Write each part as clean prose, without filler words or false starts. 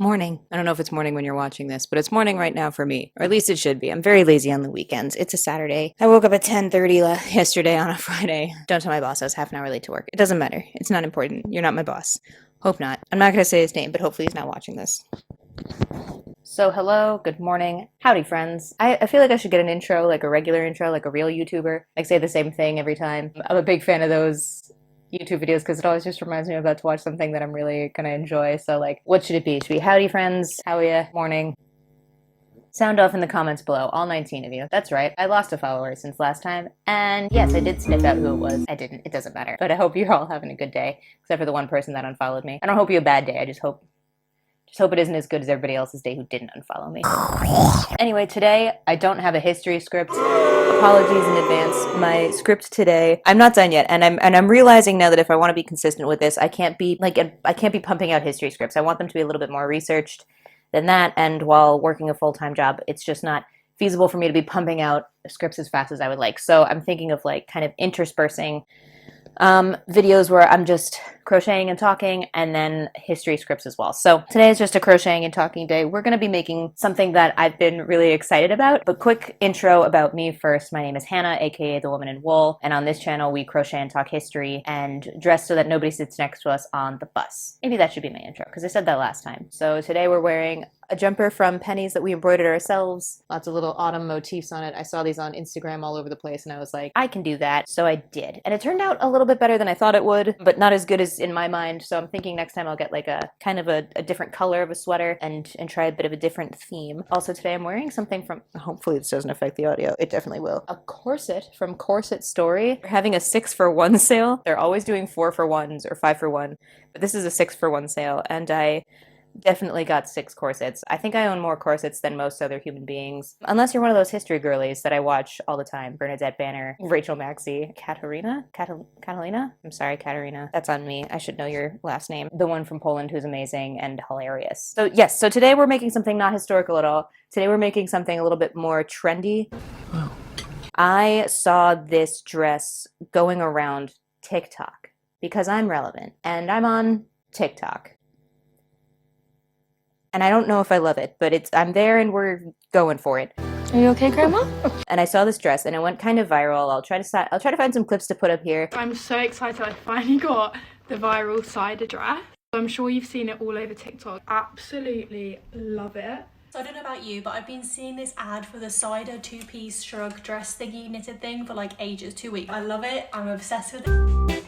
Morning. I don't know if it's morning when you're watching this, but it's morning right now for me, or at least it should be. I'm very lazy on the weekends. It's a Saturday. I woke up at 10:30 yesterday on a Friday. Don't tell my boss I was half an hour late to work. It doesn't matter. It's not important. You're not my boss. Hope not. I'm not going to say his name, but hopefully he's not watching this. So hello, good morning, howdy friends. I feel like I should get an intro, like a regular intro, like a real YouTuber. Like say the same thing every time. I'm a big fan of those YouTube videos because it always just reminds me of about to watch something that I'm really gonna enjoy. So like, what should it be? It should be howdy friends, how are ya, morning. Sound off in the comments below, all 19 of you. That's right, I lost a follower since last time. And yes, I did sniff out who it was. I didn't, it doesn't matter. But I hope you're all having a good day, except for the one person that unfollowed me. I don't hope you have a bad day, I just hope it isn't as good as everybody else's day who didn't unfollow me. Anyway, today I don't have a history script. Apologies in advance. My script today, I'm not done yet, and I'm realizing now that if I want to be consistent with this, I can't be pumping out history scripts. I want them to be a little bit more researched than that, and while working a full-time job, it's just not feasible for me to be pumping out scripts as fast as I would like. So I'm thinking of like kind of interspersing videos where I'm just crocheting and talking, and then history scripts as well. So today is just a crocheting and talking day. We're going to be making something that I've been really excited about. But quick intro about me first. My name is Hannah, aka The Woman in Wool, and on this channel we crochet and talk history and dress so that nobody sits next to us on the bus. Maybe that should be my intro because I said that last time. So today we're wearing a jumper from Pennies that we embroidered ourselves. Lots of little autumn motifs on it. I saw these on Instagram all over the place and I was like, I can do that. So I did. And it turned out a little bit better than I thought it would, but not as good as in my mind. So I'm thinking next time I'll get like a kind of a different color of a sweater and try a bit of a different theme. Also today I'm wearing something from, hopefully this doesn't affect the audio. It definitely will. A corset from Corset Story. They're having a 6-for-1 sale. They're always doing 4-for-1s or 5-for-1, but this is a 6-for-1 sale and I definitely got 6 corsets. I think I own more corsets than most other human beings. Unless you're one of those history girlies that I watch all the time. Bernadette Banner, Rachel Maxey, Catalina? I'm sorry, Katarina. That's on me. I should know your last name. The one from Poland who's amazing and hilarious. So yes, so today we're making something not historical at all. Today we're making something a little bit more trendy. Wow. I saw this dress going around TikTok because I'm relevant and I'm on TikTok. And I don't know if I love it, but I'm there and we're going for it. Are you okay, Grandma? And I saw this dress and it went kind of viral. I'll try to find some clips to put up here. I'm so excited I finally got the Viral Cider dress. I'm sure you've seen it all over TikTok. Absolutely love it. So I don't know about you, but I've been seeing this ad for the cider 2-piece shrug dress thingy knitted thing for like ages, 2 weeks. I love it. I'm obsessed with it.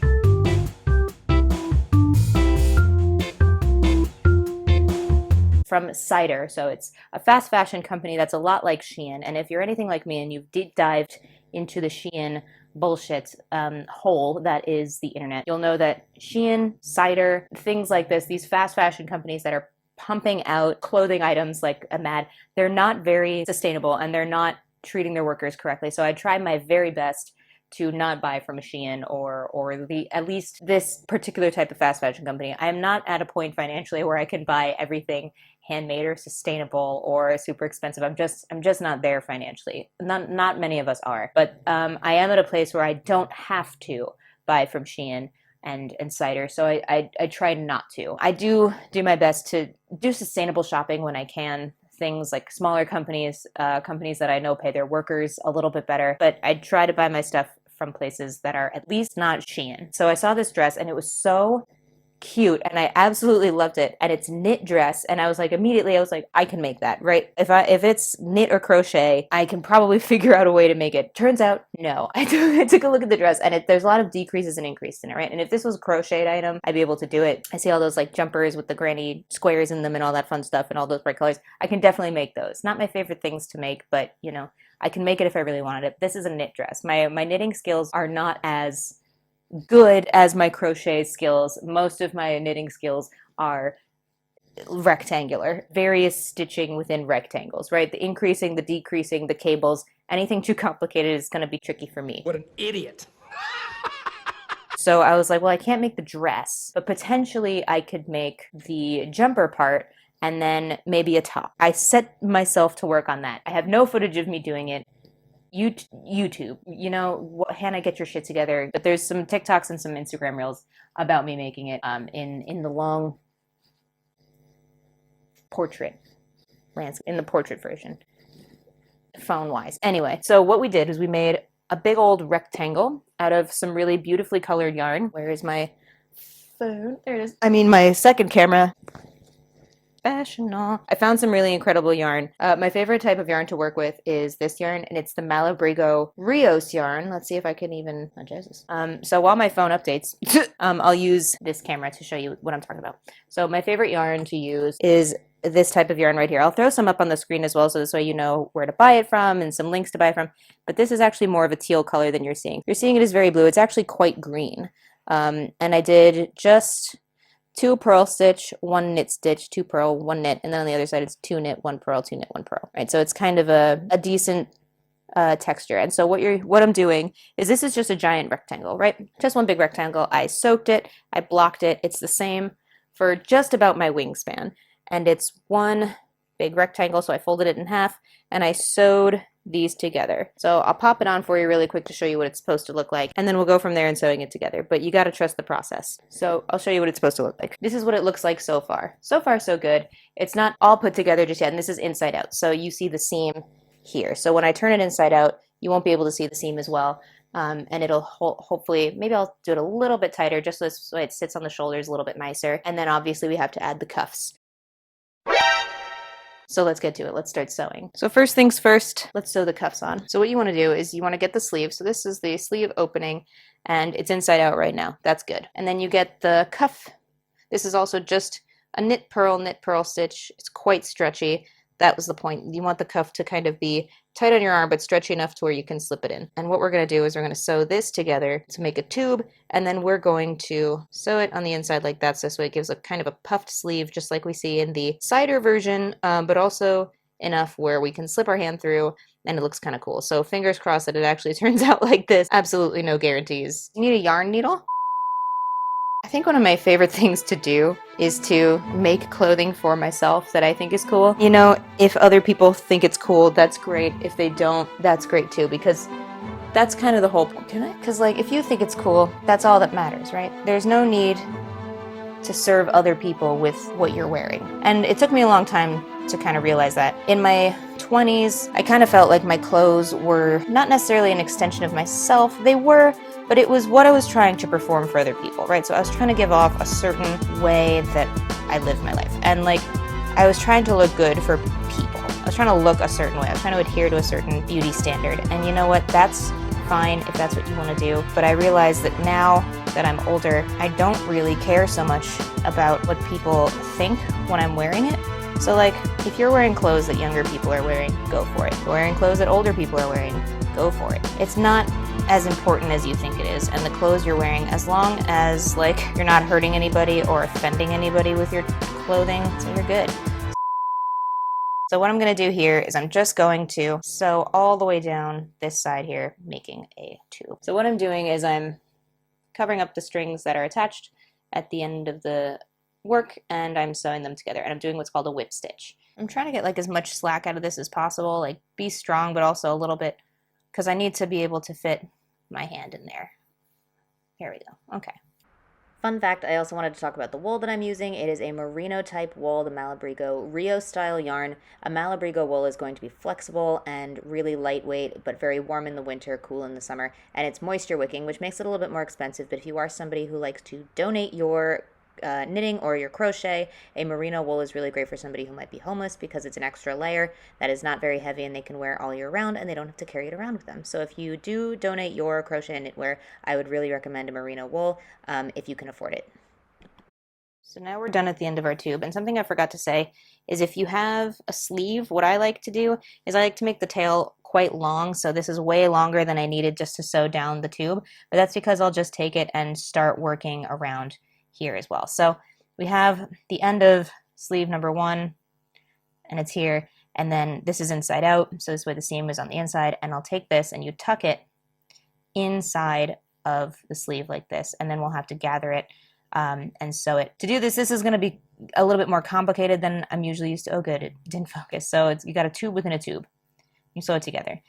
From Cider. So it's a fast fashion company that's a lot like Shein. And if you're anything like me and you've deep dived into the Shein bullshit hole that is the internet, you'll know that Shein, Cider, things like this, these fast fashion companies that are pumping out clothing items like a mad, they're not very sustainable and they're not treating their workers correctly. So I try my very best to not buy from a Shein or at least this particular type of fast fashion company. I am not at a point financially where I can buy everything handmade or sustainable or super expensive. I'm just not there financially. Not many of us are, but I am at a place where I don't have to buy from Shein and Cider, so I try not to. I do my best to do sustainable shopping when I can. Things like smaller companies that I know pay their workers a little bit better, but I try to buy my stuff from places that are at least not Shein. So I saw this dress and it was so cute and I absolutely loved it, and it's knit dress, and I was like, I can make that, right? If it's knit or crochet, I can probably figure out a way to make it. Turns out no. I took a look at the dress and there's a lot of decreases and increases in it, right? And if this was a crocheted item, I'd be able to do it. I see all those like jumpers with the granny squares in them and all that fun stuff and all those bright colors. I can definitely make those. Not my favorite things to make, but you know, I can make it if I really wanted it. This is a knit dress. My knitting skills are not as good as my crochet skills. Most of my knitting skills are rectangular, various stitching within rectangles, right? The increasing, the decreasing, the cables, anything too complicated is going to be tricky for me. What an idiot. So I was like, well, I can't make the dress, but potentially I could make the jumper part and then maybe a top. I set myself to work on that. I have no footage of me doing it. YouTube, you know, Hannah, get your shit together. But there's some TikToks and some Instagram reels about me making it in the long portrait landscape in the portrait version, phone-wise. Anyway, so what we did is we made a big old rectangle out of some really beautifully colored yarn. Where is my phone? There it is. I mean, my second camera. Fashion. I found some really incredible yarn. My favorite type of yarn to work with is this yarn, and it's the Malabrigo Rios yarn. Let's see if I can even adjust this. So while my phone updates, I'll use this camera to show you what I'm talking about. So my favorite yarn to use is this type of yarn right here. I'll throw some up on the screen as well, so this way you know where to buy it from and some links to buy it from. But this is actually more of a teal color than you're seeing. You're seeing it is very blue. It's actually quite green. And I did just 2 purl stitch, 1 knit stitch, 2 purl, 1 knit, and then on the other side it's 2 knit, 1 purl, 2 knit, 1 purl. Right, so it's kind of a decent texture. And so what I'm doing is this is just a giant rectangle, right? Just one big rectangle. I soaked it, I blocked it. It's the same for just about my wingspan, and it's one big rectangle. So I folded it in half and I sewed these together. So I'll pop it on for you really quick to show you what it's supposed to look like, and then we'll go from there and sewing it together. But you got to trust the process. So I'll show you what it's supposed to look like. This is what it looks like so far. So far, so good. It's not all put together just yet, and this is inside out. So you see the seam here. So when I turn it inside out, you won't be able to see the seam as well. And it'll hopefully, maybe I'll do it a little bit tighter just so it sits on the shoulders a little bit nicer. And then obviously we have to add the cuffs. So let's get to it. Let's start sewing. So first things first, let's sew the cuffs on. So what you want to do is you want to get the sleeve. So this is the sleeve opening, and it's inside out right now. That's good. And then you get the cuff. This is also just a knit purl stitch. It's quite stretchy. That was the point. You want the cuff to kind of be tight on your arm, but stretchy enough to where you can slip it in. And what we're going to do is we're going to sew this together to make a tube, and then we're going to sew it on the inside like that, so this way it gives a kind of a puffed sleeve, just like we see in the cider version, but also enough where we can slip our hand through, and it looks kind of cool. So fingers crossed that it actually turns out like this. Absolutely no guarantees. You need a yarn needle. I think one of my favorite things to do is to make clothing for myself that I think is cool. You know, if other people think it's cool, that's great. If they don't, that's great too, because that's kind of the whole point. Can I? Because like, if you think it's cool, that's all that matters, right? There's no need to serve other people with what you're wearing. And it took me a long time to kind of realize that. In my 20s, I kind of felt like my clothes were not necessarily an extension of myself. They were, but it was what I was trying to perform for other people, right? So I was trying to give off a certain way that I lived my life. And like, I was trying to look good for people. I was trying to look a certain way. I was trying to adhere to a certain beauty standard. And you know what? That's fine if that's what you want to do. But I realize that now that I'm older, I don't really care so much about what people think when I'm wearing it. So like, if you're wearing clothes that younger people are wearing, go for it. If you're wearing clothes that older people are wearing, go for it. It's not as important as you think it is, and the clothes you're wearing, as long as like you're not hurting anybody or offending anybody with your clothing, so you're good. So what I'm going to do here is I'm just going to sew all the way down this side here, making a tube. So what I'm doing is I'm covering up the strings that are attached at the end of the work, and I'm sewing them together, and I'm doing what's called a whip stitch. I'm trying to get like as much slack out of this as possible, like be strong but also a little bit, because I need to be able to fit my hand in there. Here we go. Okay. Fun fact, I also wanted to talk about the wool that I'm using. It is a merino type wool, the Malabrigo Rio style yarn. A Malabrigo wool is going to be flexible and really lightweight, but very warm in the winter, cool in the summer, and it's moisture wicking, which makes it a little bit more expensive. But if you are somebody who likes to donate your knitting or your crochet, a merino wool is really great for somebody who might be homeless, because it's an extra layer that is not very heavy and they can wear all year round and they don't have to carry it around with them. So if you do donate your crochet and knitwear, I would really recommend a merino wool if you can afford it. So now we're done at the end of our tube, and something I forgot to say is if you have a sleeve, what I like to do is I like to make the tail quite long. So this is way longer than I needed just to sew down the tube, but that's because I'll just take it and start working around here as well. So we have the end of sleeve number 1, and it's here, and then this is inside out, so this way the seam is on the inside, and I'll take this and you tuck it inside of the sleeve like this, and then we'll have to gather it and sew it. To do this is going to be a little bit more complicated than I'm usually used to. Oh good, it didn't focus. So you got a tube within a tube. You sew it together.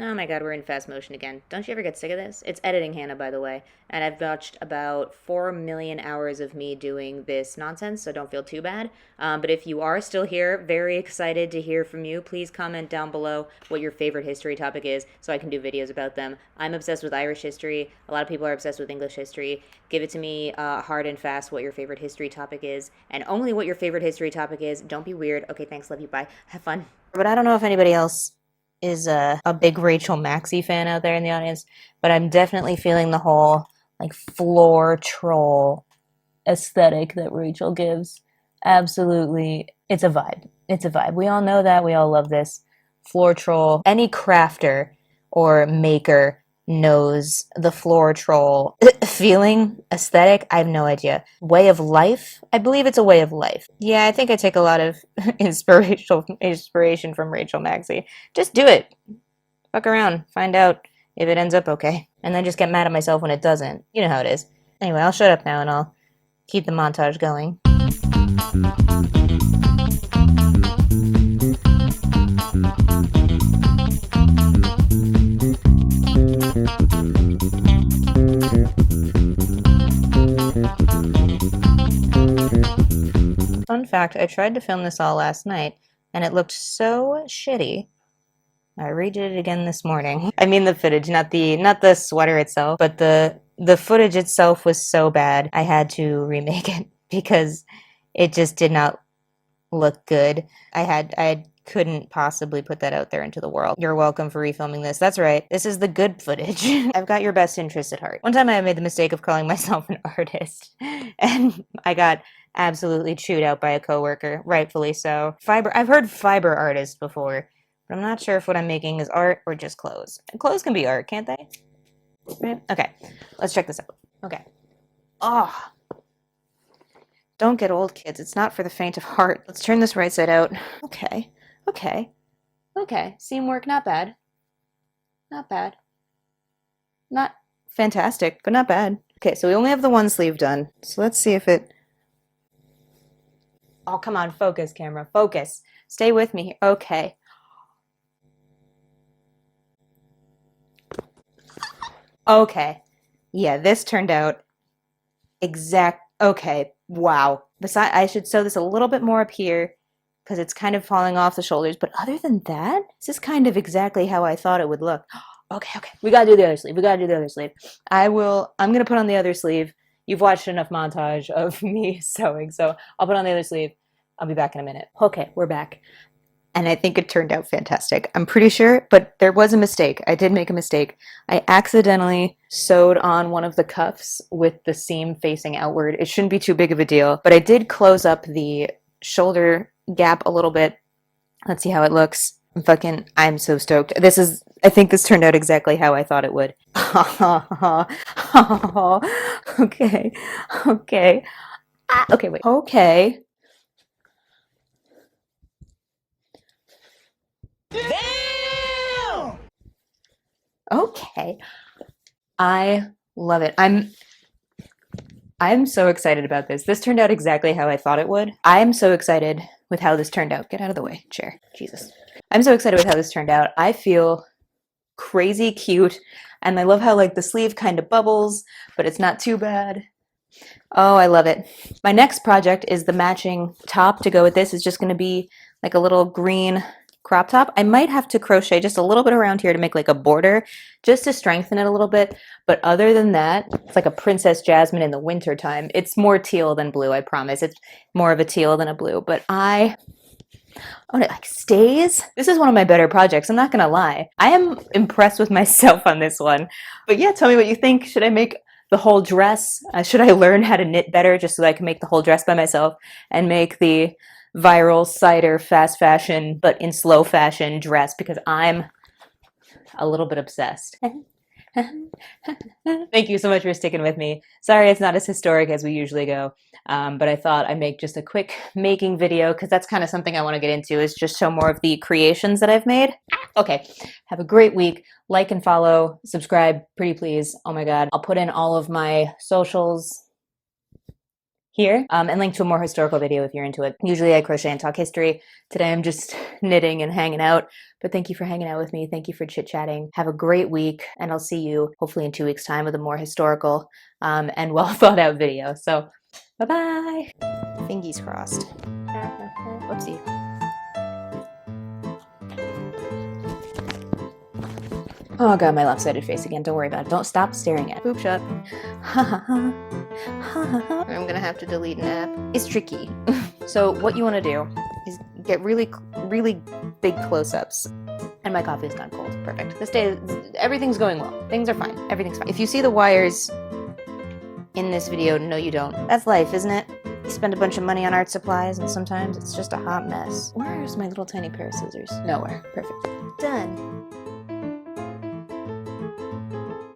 Oh my god, we're in fast motion again. Don't you ever get sick of this? It's editing Hannah, by the way. And I've watched about 4 million hours of me doing this nonsense, so don't feel too bad. But if you are still here, very excited to hear from you. Please comment down below what your favorite history topic is so I can do videos about them. I'm obsessed with Irish history. A lot of people are obsessed with English history. Give it to me hard and fast what your favorite history topic is, and only what your favorite history topic is. Don't be weird. Okay, thanks, love you, bye. Have fun. But I don't know if anybody else is a big Rachel Maxey fan out there in the audience, but I'm definitely feeling the whole like floor troll aesthetic that Rachel gives. Absolutely, it's a vibe. It's a vibe. We all know that. We all love this. Floor troll. Any crafter or maker knows the floor troll feeling, aesthetic. I have no idea. Way of life. I believe it's a way of life. Yeah, I think I take a lot of inspiration from Rachel Maxey. Just do it. Fuck around. Find out if it ends up okay. And then just get mad at myself when it doesn't. You know how it is. Anyway, I'll shut up now and I'll keep the montage going. Fun fact, I tried to film this all last night, and it looked so shitty. I redid it again this morning. I mean the footage, not the sweater itself, but the footage itself was so bad, I had to remake it because it just did not look good. I couldn't possibly put that out there into the world. You're welcome for refilming this. That's right. This is the good footage. I've got your best interest at heart. One time I made the mistake of calling myself an artist, and I got absolutely chewed out by a coworker, rightfully so. I've heard fiber artist before, but I'm not sure if what I'm making is art or just clothes. Clothes can be art, can't they? Right? Okay, let's check this out. Okay. Oh, don't get old, kids. It's not for the faint of heart. Let's turn this right side out. Okay, okay, okay. Seam work, not bad. Not bad. Not fantastic, but not bad. Okay, so we only have the one sleeve done. So let's see if it... Oh, come on, focus, camera, focus. Stay with me here. Okay. Okay. Yeah, this turned out okay, wow. Besides, I should sew this a little bit more up here because it's kind of falling off the shoulders, but other than that, this is kind of exactly how I thought it would look. Okay, we gotta do the other sleeve. We gotta do the other sleeve. I'm gonna put on the other sleeve. You've watched enough montage of me sewing, so I'll put on the other sleeve. I'll be back in a minute. Okay, we're back. And I think it turned out fantastic. I'm pretty sure, but there was a mistake. I did make a mistake. I accidentally sewed on one of the cuffs with the seam facing outward. It shouldn't be too big of a deal, but I did close up the shoulder gap a little bit. Let's see how it looks. I'm so stoked. I think this turned out exactly how I thought it would. Okay. Okay. Okay, wait. Okay. Damn! Okay. I love it. I'm so excited about this. This turned out exactly how I thought it would. I'm so excited with how this turned out. Get out of the way, chair. Jesus. I'm so excited with how this turned out. I feel crazy cute, and I love how like the sleeve kind of bubbles, but it's not too bad. Oh, I love it. My next project is the matching top to go with this. It's just going to be like a little green crop top. I might have to crochet just a little bit around here to make like a border just to strengthen it a little bit. But other than that, it's like a Princess Jasmine in the winter time. It's more teal than blue, I promise. It's more of a teal than a blue, but oh, it like stays. This is one of my better projects. I'm not going to lie. I am impressed with myself on this one. But yeah, tell me what you think. Should I make the whole dress? Should I learn how to knit better just so that I can make the whole dress by myself and make the Viral Cider fast fashion, but in slow fashion dress because I'm a little bit obsessed. Thank you so much for sticking with me. Sorry it's not as historic as we usually go, but I thought I'd make just a quick making video because that's kind of something I want to get into is just show more of the creations that I've made. Okay, have a great week. Like and follow, subscribe, pretty please. Oh my god, I'll put in all of my socials here, and link to a more historical video if you're into it. Usually I crochet and talk history. Today I'm just knitting and hanging out, but thank you for hanging out with me. Thank you for chit-chatting. Have a great week, and I'll see you hopefully in 2 weeks' time with a more historical and well thought out video. So bye-bye. Fingies crossed. Whoopsie. Oh god, my lopsided face again. Don't worry about it. Don't stop staring at it. Boop shot. I'm gonna have to delete an app. It's tricky. So what you want to do is get really big close-ups. And my coffee is gone cold. Perfect. This day, everything's going well. Things are fine. Everything's fine. If you see the wires in this video, no you don't. That's life, isn't it? You spend a bunch of money on art supplies and sometimes it's just a hot mess. Where's my little tiny pair of scissors? Nowhere. Perfect. Done.